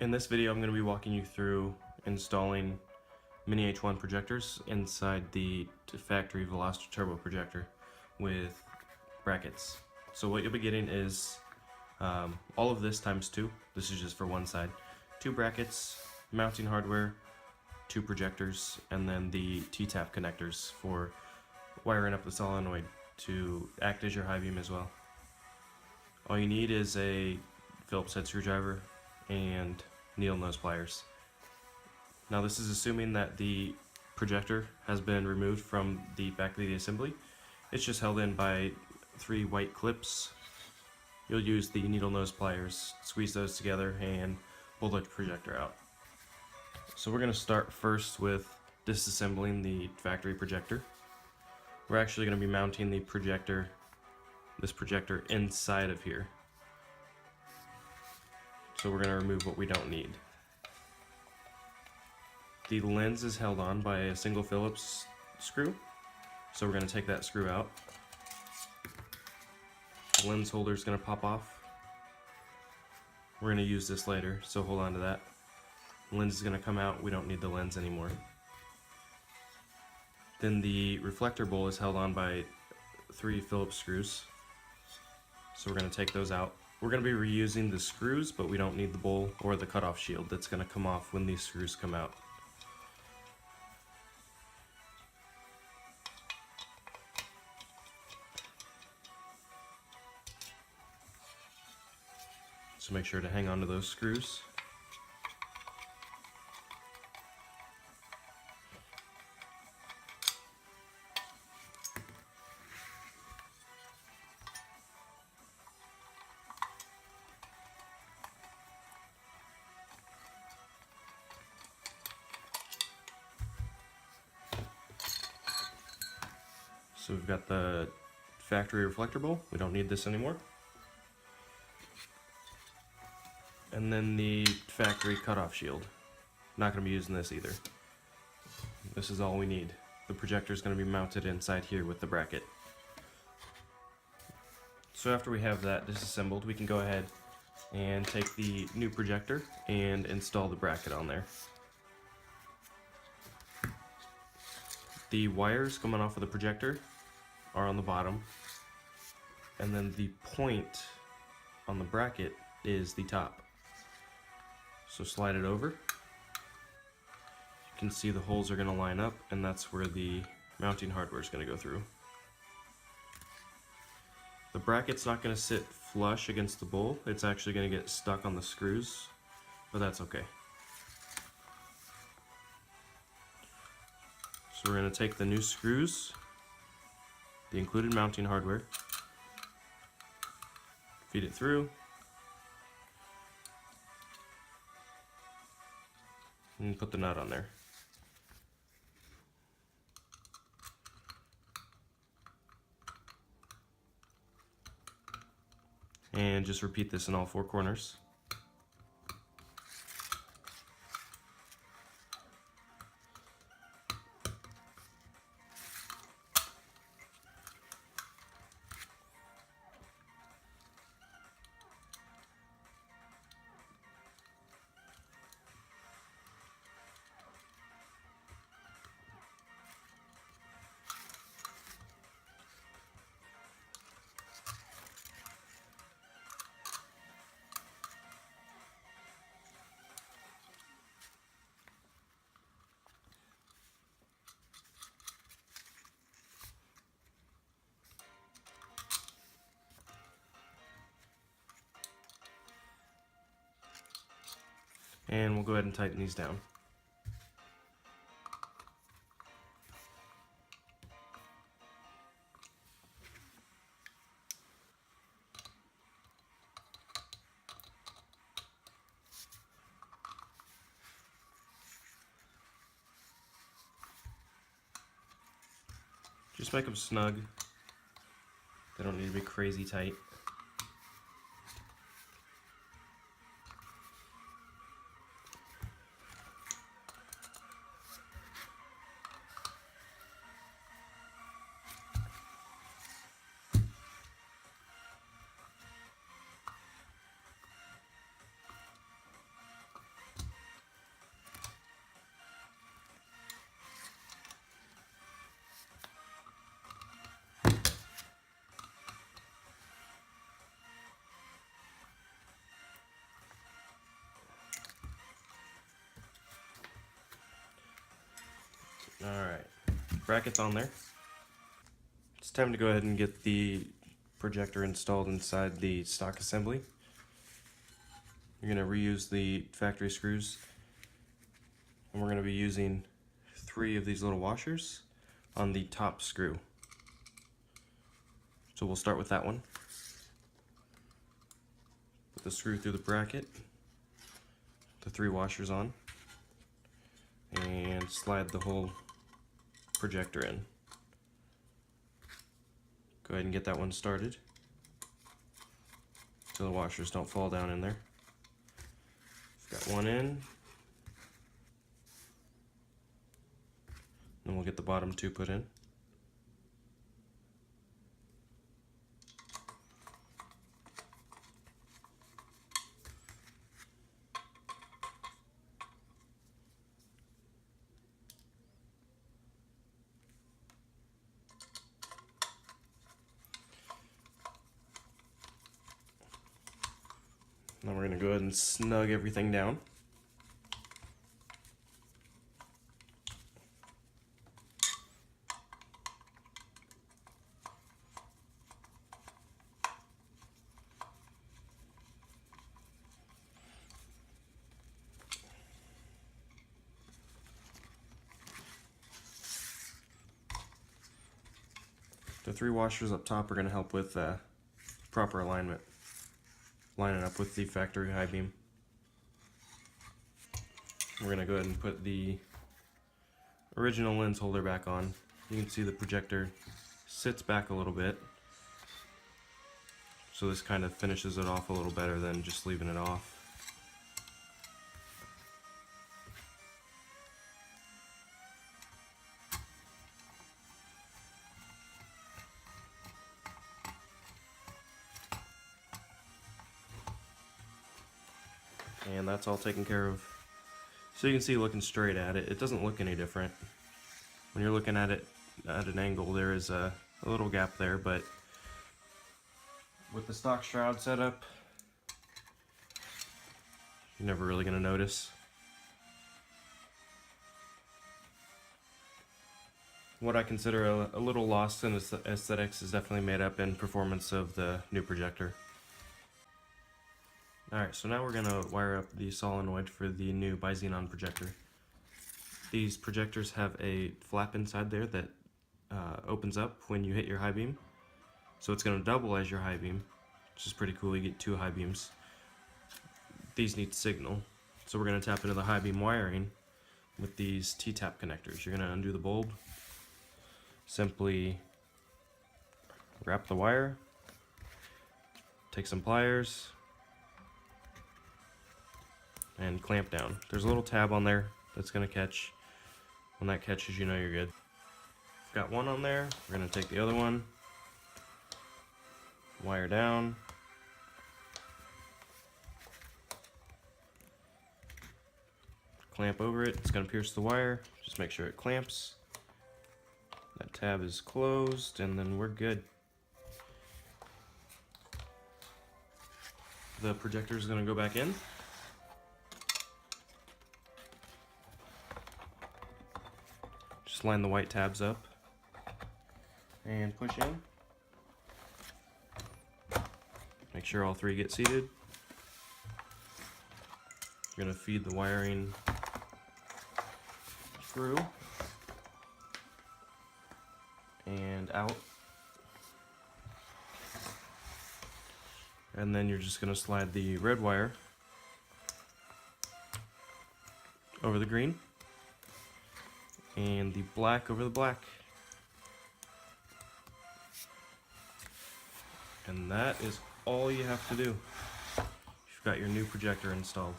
In this video, I'm going to be walking you through installing mini H1 projectors inside the factory Veloster turbo projector with brackets. So what you'll be getting is all of this times 2. This is just for one side. 2 brackets, mounting hardware, 2 projectors, and then the T-tap connectors for wiring up the solenoid to act as your high beam as well. All you need is a Phillips head screwdriver and needle nose pliers. Now this is assuming that the projector has been removed from the back of the assembly. It's just held in by 3 white clips. You'll use the needle nose pliers, squeeze those together, and pull the projector out. So we're going to start first with disassembling the factory projector. We're actually going to be mounting the projector, this projector, inside of here. So we're going to remove what we don't need. The lens is held on by a single Phillips screw, so we're going to take that screw out. The lens holder is going to pop off. We're going to use this later, so hold on to that. The lens is going to come out. We don't need the lens anymore. Then the reflector bowl is held on by 3 Phillips screws, so we're going to take those out. We're going to be reusing the screws, but we don't need the bowl or the cutoff shield that's going to come off when these screws come out. So make sure to hang on to those screws. So we've got the factory reflector bowl. We don't need this anymore. And then the factory cutoff shield. Not going to be using this either. This is all we need. The projector is going to be mounted inside here with the bracket. So after we have that disassembled, we can go ahead and take the new projector and install the bracket on there. The wires coming off of the projector are on the bottom, and then the point on the bracket is the top. So slide it over. You can see the holes are going to line up, and that's where the mounting hardware is going to go through. The bracket's not going to sit flush against the bowl. It's actually going to get stuck on the screws, but that's okay. So we're going to take the new screws, the included mounting hardware, feed it through, and put the nut on there. And just repeat this in all 4 corners. And we'll go ahead and tighten these down. Just make them snug. They don't need to be crazy tight. brackets on there. It's time to go ahead and get the projector installed inside the stock assembly. You're going to reuse the factory screws, and we're going to be using 3 of these little washers on the top screw. So we'll start with that one. Put the screw through the bracket, the 3 washers on, and slide the whole projector in. Go ahead and get that one started so the washers don't fall down in there. Got one in. Then we'll get the bottom 2 put in. Now we're going to go ahead and snug everything down. The 3 washers up top are going to help with proper alignment, lining up with the factory high beam. We're going to go ahead and put the original lens holder back on. You can see the projector sits back a little bit, so this kind of finishes it off a little better than just leaving it off. And that's all taken care of. So you can see, looking straight at it, it doesn't look any different. When you're looking at it at an angle, there is a little gap there, but with the stock shroud setup, you're never really going to notice. What I consider a little lost in aesthetics is definitely made up in performance of the new projector. Alright, so now we're going to wire up the solenoid for the new Bi-xenon projector. These projectors have a flap inside there that opens up when you hit your high beam. So it's going to double as your high beam, which is pretty cool. You get 2 high beams. These need signal, so we're going to tap into the high beam wiring with these T-tap connectors. You're going to undo the bulb, simply wrap the wire, take some pliers, and clamp down. There's a little tab on there that's going to catch. When that catches, you know you're good. Got one on there. We're going to take the other one, wire down, clamp over it. It's going to pierce the wire. Just make sure it clamps. That tab is closed, and then we're good. The projector is going to go back in. Just line the white tabs up and push in. Make sure all 3 get seated. You're going to feed the wiring through and out. And then you're just going to slide the red wire over the green and the black over the black. And that is all you have to do. You've got your new projector installed.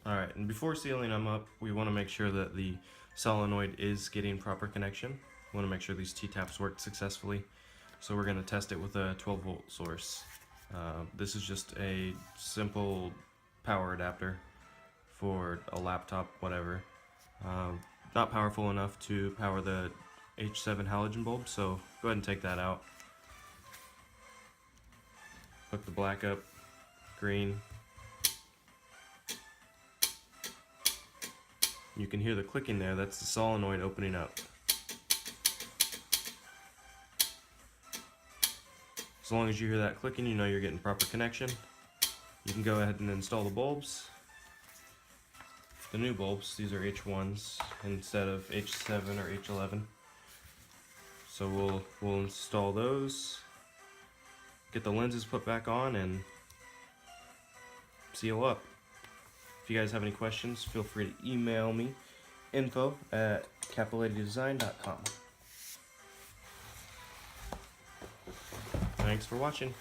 Alright, and before sealing them up, we want to make sure that the solenoid is getting proper connection. We want to make sure these T-taps work successfully. So we're going to test it with a 12-volt source. This is just a simple power adapter for a laptop, whatever. Not powerful enough to power the H7 halogen bulb, so go ahead and take that out. Hook the black up, green, You can hear the clicking there, that's the solenoid opening up. As long as you hear that clicking, you know you're getting proper connection. You can go ahead and install the bulbs. The new bulbs, these are H1s instead of H7 or H11. So we'll install those, get the lenses put back on, and seal up. If you guys have any questions, feel free to email me, info@capilatidesign.com. Thanks for watching.